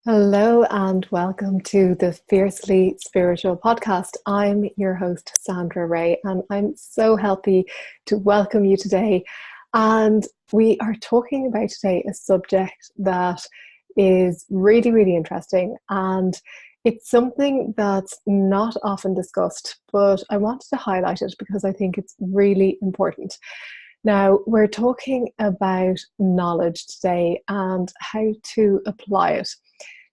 Hello and welcome to the Fiercely Spiritual podcast. I'm your host, Sandra Ray, and I'm so happy to welcome you today. And we are talking about today a subject that is really, really interesting. And it's something that's not often discussed, but I wanted to highlight it because I think it's really important. Now, we're talking about knowledge today and how to apply it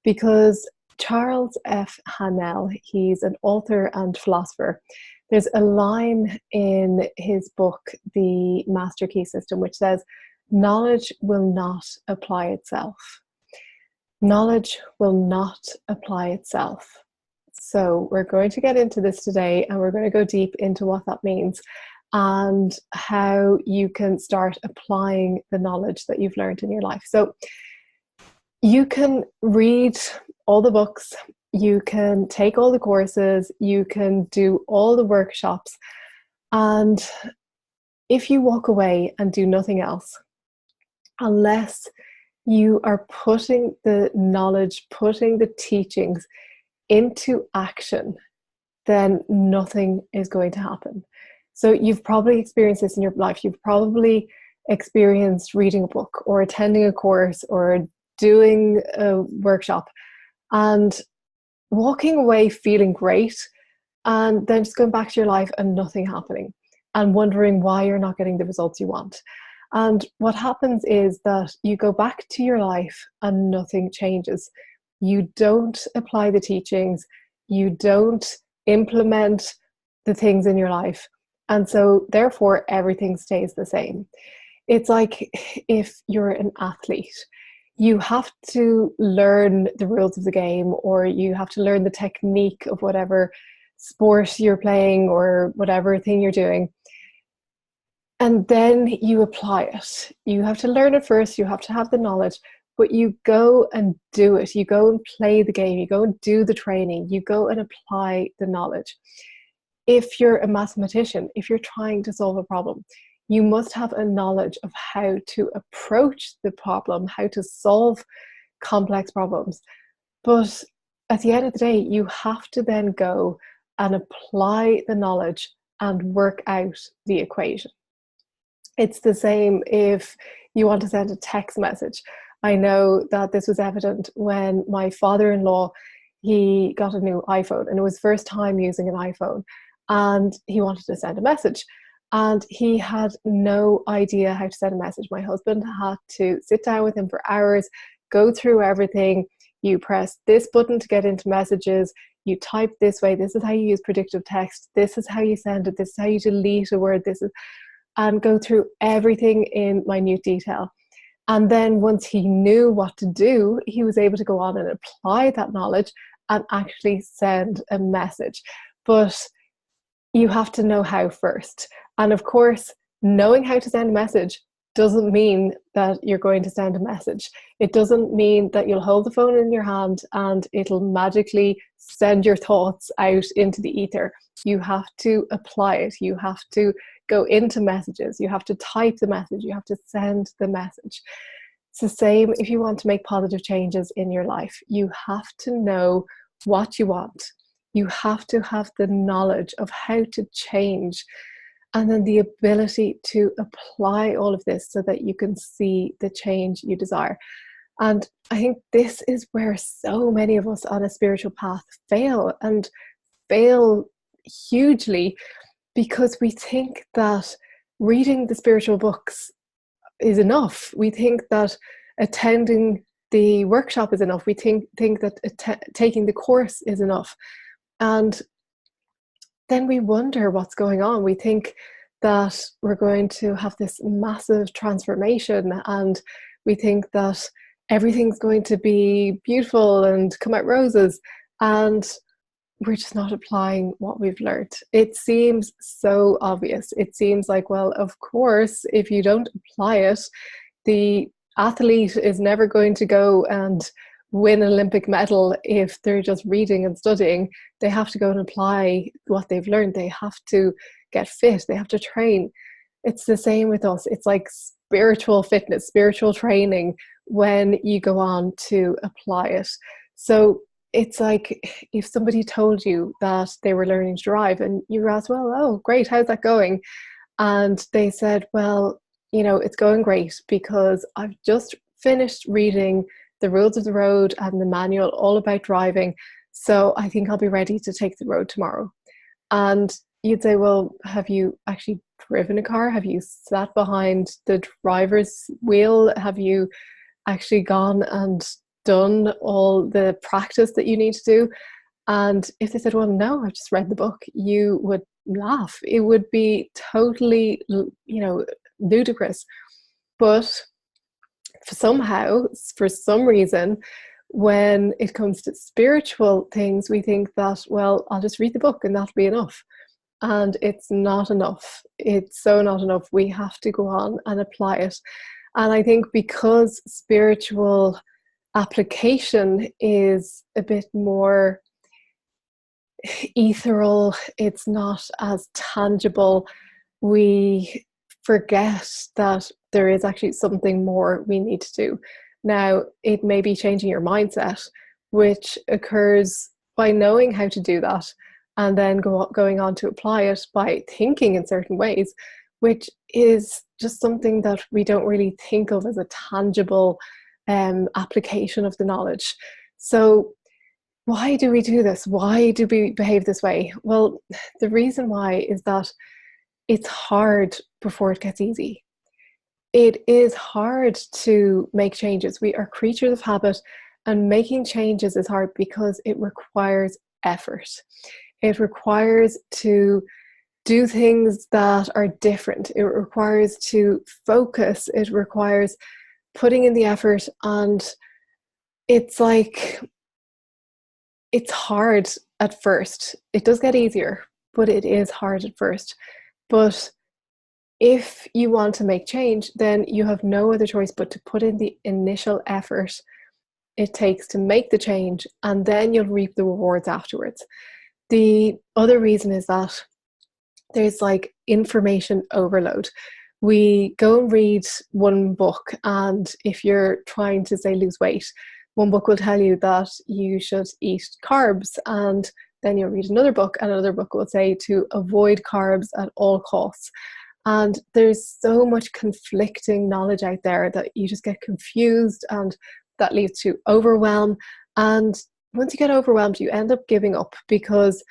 because Charles F. Haanel, he's an author and philosopher. There's a line in his book, The Master Key System, which says, knowledge will not apply itself. Knowledge will not apply itself. So we're going to get into this today and we're going to go deep into what that means and how you can start applying the knowledge that you've learned in your life. So you can read all the books, you can take all the courses, you can do all the workshops, and if you walk away and do nothing else, unless you are putting the knowledge, putting the teachings into action, then nothing is going to happen. So you've probably experienced this in your life. You've probably experienced reading a book or attending a course or doing a workshop and walking away feeling great and then just going back to your life and nothing happening and wondering why you're not getting the results you want. And what happens is that you go back to your life and nothing changes. You don't apply the teachings, you don't implement the things in your life, and so therefore everything stays the same. It's like if you're an athlete, you have to learn the rules of the game, or you have to learn the technique of whatever sport you're playing or whatever thing you're doing. And then you apply it. You have to learn it first, you have to have the knowledge, but you go and do it. You go and play the game, you go and do the training, you go and apply the knowledge. If you're a mathematician, if you're trying to solve a problem, you must have a knowledge of how to approach the problem, how to solve complex problems. But at the end of the day, you have to then go and apply the knowledge and work out the equation. It's the same if you want to send a text message. I know that this was evident when my father-in-law, he got a new iPhone and it was first time using an iPhone, and he wanted to send a message. And he had no idea how to send a message. My husband had to sit down with him for hours, go through everything. You press this button to get into messages. You type this way. This is how you use predictive text. This is how you send it. This is how you delete a word. And go through everything in minute detail. And then once he knew what to do, he was able to go on and apply that knowledge and actually send a message. But you have to know how first. And of course, knowing how to send a message doesn't mean that you're going to send a message. It doesn't mean that you'll hold the phone in your hand and it'll magically send your thoughts out into the ether. You have to apply it. You have to go into messages. You have to type the message. You have to send the message. It's the same if you want to make positive changes in your life. You have to know what you want. You have to have the knowledge of how to change, and then the ability to apply all of this so that you can see the change you desire. And I think this is where so many of us on a spiritual path fail, and fail hugely, because we think that reading the spiritual books is enough. We think that attending the workshop is enough. We think that taking the course is enough. And then we wonder what's going on. We think that we're going to have this massive transformation, and we think that everything's going to be beautiful and come out roses, and we're just not applying what we've learned. It seems so obvious. It seems like, well, of course, if you don't apply it, the athlete is never going to go and win an Olympic medal if they're just reading and studying. They have to go and apply what they've learned. They have to get fit. They have to train. It's the same with us. It's like spiritual fitness, spiritual training, when you go on to apply it. So it's like if somebody told you that they were learning to drive and you were asked, well, oh, great, how's that going? And they said, well, it's going great because I've just finished reading the rules of the road and the manual all about driving. So I think I'll be ready to take the road tomorrow. And you'd say, well, have you actually driven a car? Have you sat behind the driver's wheel? Have you actually gone and done all the practice that you need to do? And if they said, well, no, I've just read the book, you would laugh. It would be totally, ludicrous. But somehow, for some reason, when it comes to spiritual things, we think that, well, I'll just read the book and that'll be enough. And it's not enough. It's so not enough. We have to go on and apply it. And I think because spiritual application is a bit more ethereal, it's not as tangible, we forget that there is actually something more we need to do. Now, it may be changing your mindset, which occurs by knowing how to do that and then going on to apply it by thinking in certain ways, which is just something that we don't really think of as a tangible application of the knowledge. So why do we do this? Why do we behave this way? Well, the reason why is that it's hard before it gets easy. It is hard to make changes. We are creatures of habit, and making changes is hard because it requires effort. It requires to do things that are different. It requires to focus. It requires putting in the effort, and it's like, it's hard at first. It does get easier, but it is hard at first. But if you want to make change, then you have no other choice but to put in the initial effort it takes to make the change, and then you'll reap the rewards afterwards. The other reason is that there's like information overload. We go and read one book, and if you're trying to, say, lose weight, one book will tell you that you should eat carbs, and then you'll read another book, and another book will say to avoid carbs at all costs. And there's so much conflicting knowledge out there that you just get confused, and that leads to overwhelm. And once you get overwhelmed, you end up giving up because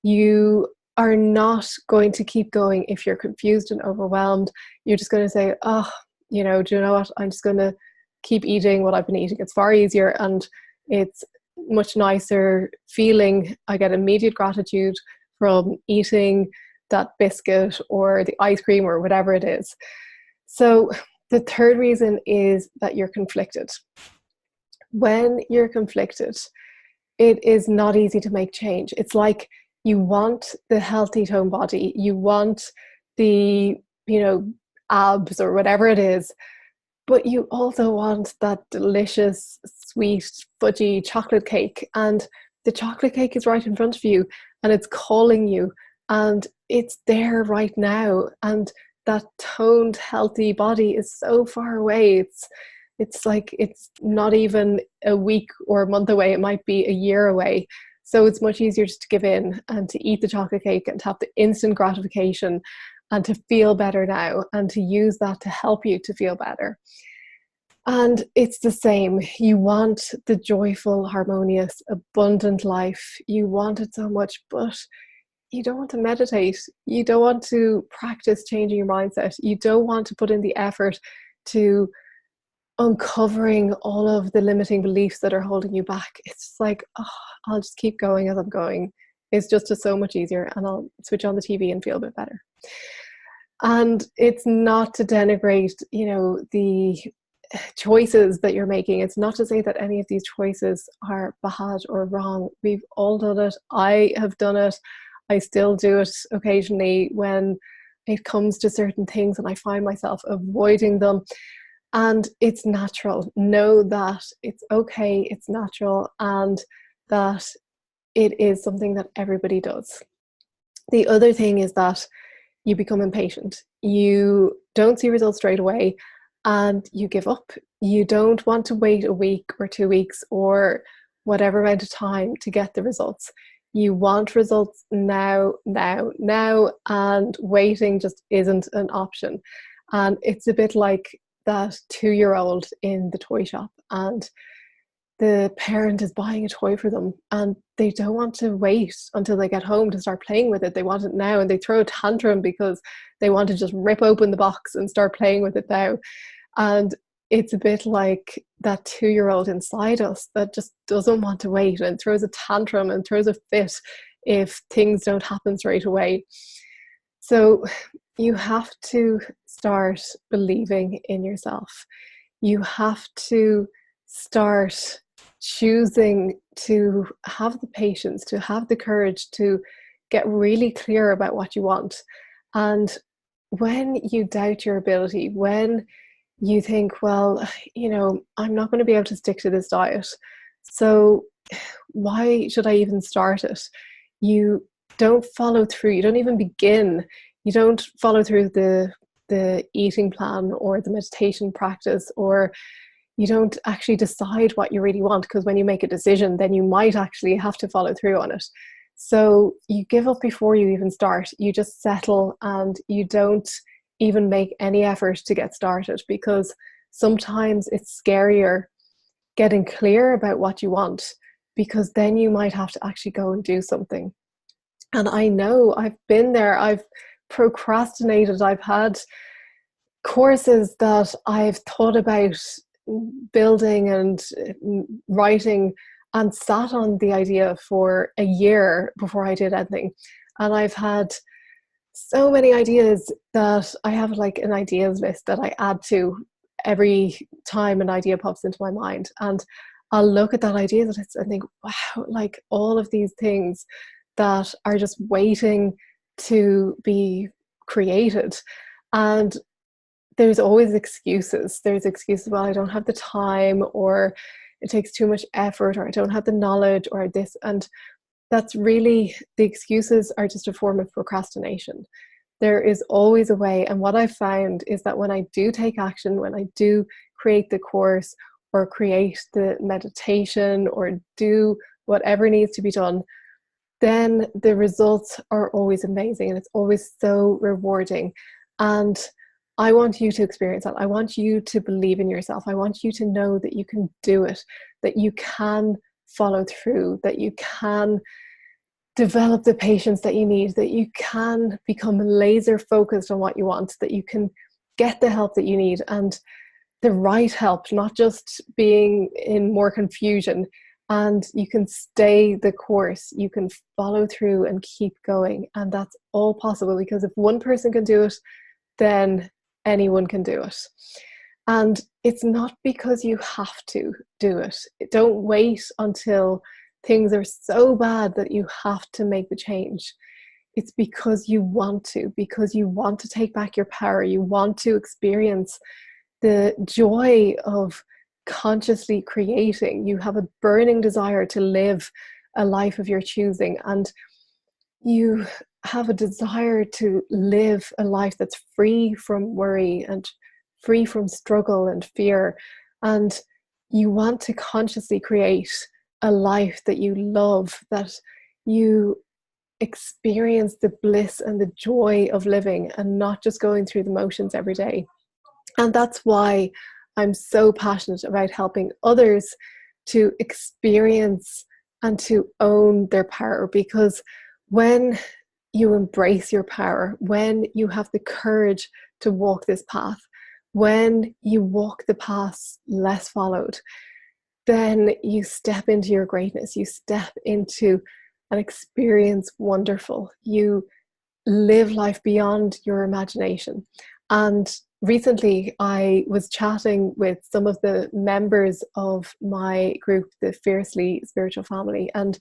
you are not going to keep going if you're confused and overwhelmed. You're just going to say, oh, do you know what? I'm just going to keep eating what I've been eating. It's far easier and it's much nicer feeling. I get immediate gratitude from eating that biscuit or the ice cream or whatever it is. So the third reason is that you're conflicted. When you're conflicted, it is not easy to make change. It's like you want the healthy tone body, you want the, abs or whatever it is, but you also want that delicious, sweet, fudgy chocolate cake. And the chocolate cake is right in front of you and it's calling you and it's there right now. And that toned, healthy body is so far away. It's like it's not even a week or a month away. It might be a year away. So it's much easier just to give in and to eat the chocolate cake and to have the instant gratification and to feel better now and to use that to help you to feel better. And it's the same. You want the joyful, harmonious, abundant life. You want it so much, but you don't want to meditate. You don't want to practice changing your mindset. You don't want to put in the effort to uncovering all of the limiting beliefs that are holding you back. It's just like, oh, I'll just keep going as I'm going. It's just so much easier, and I'll switch on the TV and feel a bit better. And it's not to denigrate, the choices that you're making. It's not to say that any of these choices are bad or wrong. We've all done it. I have done it. I still do it occasionally when it comes to certain things and I find myself avoiding them. And it's natural. Know that it's okay, it's natural, and that it is something that everybody does. The other thing is that you become impatient. You don't see results straight away and you give up. You don't want to wait a week or 2 weeks or whatever amount of time to get the results. You want results now, now, now, and waiting just isn't an option. And it's a bit like that 2-year-old in the toy shop, and the parent is buying a toy for them and they don't want to wait until they get home to start playing with it. They want it now, and they throw a tantrum because they want to just rip open the box and start playing with it now. And it's a bit like that 2-year-old inside us that just doesn't want to wait and throws a tantrum and throws a fit if things don't happen straight away. So you have to start believing in yourself. You have to start choosing to have the patience, to have the courage to get really clear about what you want. And when you doubt your ability, when you think, well, I'm not going to be able to stick to this diet, so why should I even start it? You don't follow through. You don't even begin. You don't follow through the eating plan or the meditation practice, or you don't actually decide what you really want, because when you make a decision, then you might actually have to follow through on it. So you give up before you even start. You just settle and you don't even make any effort to get started, because sometimes it's scarier getting clear about what you want, because then you might have to actually go and do something. And I know I've been there. I've procrastinated. I've had courses that I've thought about building and writing and sat on the idea for a year before I did anything. And I've had so many ideas that I have like an ideas list that I add to every time an idea pops into my mind. And I'll look at that idea and think, wow, like all of these things that are just waiting to be created. And there's always excuses. There's excuses, well, I don't have the time, or it takes too much effort, or I don't have the knowledge, or this. And that's really, the excuses are just a form of procrastination. There is always a way. And what I've found is that when I do take action, when I do create the course or create the meditation or do whatever needs to be done, then the results are always amazing and it's always so rewarding. And I want you to experience that. I want you to believe in yourself. I want you to know that you can do it, that you can follow through, that you can develop the patience that you need, that you can become laser focused on what you want, that you can get the help that you need, and the right help, not just being in more confusion. And you can stay the course, you can follow through and keep going. And that's all possible, because if one person can do it, then anyone can do it. And it's not because you have to do it. Don't wait until things are so bad that you have to make the change. It's because you want to take back your power. You want to experience the joy of consciously creating. You have a burning desire to live a life of your choosing, and you have a desire to live a life that's free from worry and free from struggle and fear. And you want to consciously create a life that you love, that you experience the bliss and the joy of living and not just going through the motions every day. And that's why I'm so passionate about helping others to experience and to own their power. Because when you embrace your power, when you have the courage to walk this path, when you walk the paths less followed, then you step into your greatness. You step into an experience wonderful. You live life beyond your imagination. And recently I was chatting with some of the members of my group, the Fiercely Spiritual Family, and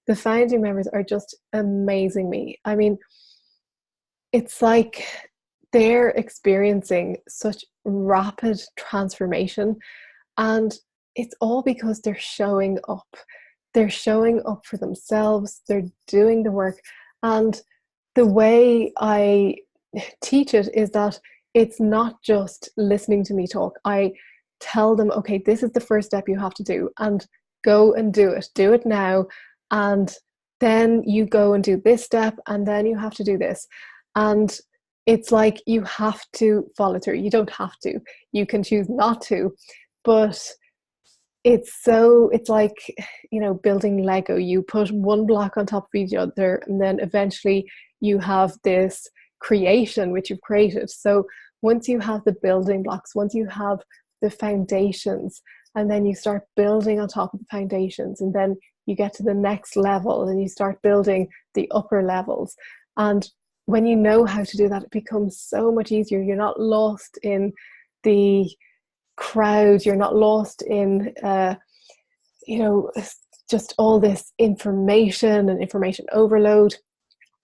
the founding members are just amazing me. I mean, it's like they're experiencing such rapid transformation, and it's all because they're showing up. They're showing up for themselves. They're doing the work. And the way I teach it is that it's not just listening to me talk. I tell them, okay, this is the first step you have to do. And go and do it now. And then you go and do this step, and then you have to do this. And it's like you have to follow through. You don't have to, you can choose not to, but it's like, building Lego. You put one block on top of each other, and then eventually you have this creation which you've created. So once you have the building blocks, once you have the foundations, and then you start building on top of the foundations, and then you get to the next level and you start building the upper levels. And when you know how to do that, it becomes so much easier. You're not lost in the crowd, you're not lost in just all this information and information overload.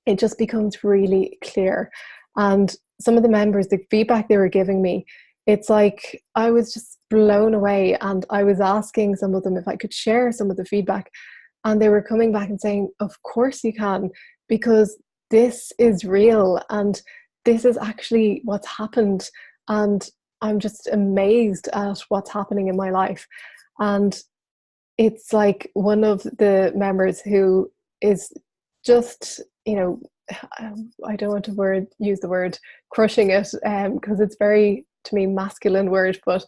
It just becomes really clear. And some of the members, the feedback they were giving me, it's like I was just blown away. And I was asking some of them if I could share some of the feedback, and they were coming back and saying, of course you can, because this is real and this is actually what's happened. And I'm just amazed at what's happening in my life. And it's like one of the members who is just, I don't want to use the word crushing it, because it's very, to me, masculine word, but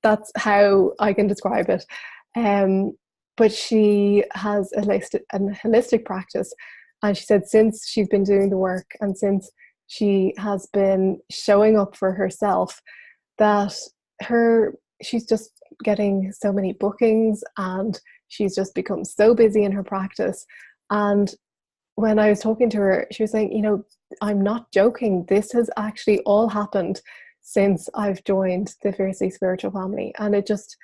that's how I can describe it. But she has a holistic practice. And she said since she's been doing the work, and since she has been showing up for herself, that she's just getting so many bookings, and she's just become so busy in her practice. And when I was talking to her, she was saying, I'm not joking. This has actually all happened since I've joined the Fiercely Spiritual family. And it just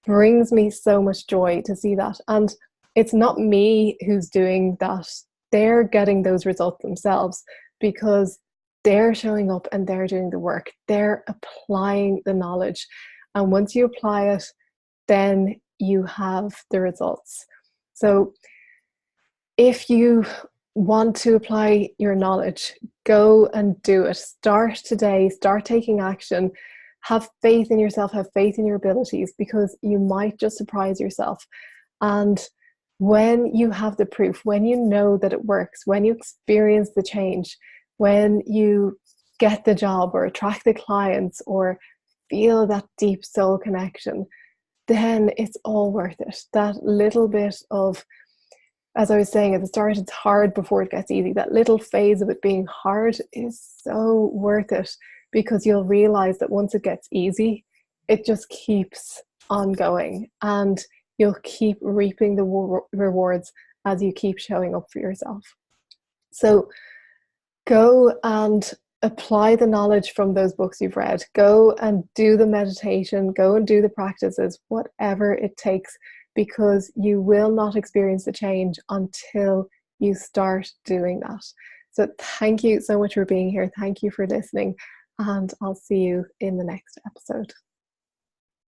brings me so much joy to see that. And it's not me who's doing that. They're getting those results themselves, because they're showing up and they're doing the work. They're applying the knowledge. And once you apply it, then you have the results. So if you want to apply your knowledge, go and do it. Start today, start taking action. Have faith in yourself, have faith in your abilities, because you might just surprise yourself. And when you have the proof, when you know that it works, when you experience the change, when you get the job or attract the clients or feel that deep soul connection, then it's all worth it. That little bit of, as I was saying at the start, it's hard before it gets easy. That little phase of it being hard is so worth it, because you'll realize that once it gets easy, it just keeps on going, and you'll keep reaping the rewards as you keep showing up for yourself. So go and apply the knowledge from those books you've read. Go and do the meditation, go and do the practices, whatever it takes, because you will not experience the change until you start doing that. So thank you so much for being here. Thank you for listening, and I'll see you in the next episode.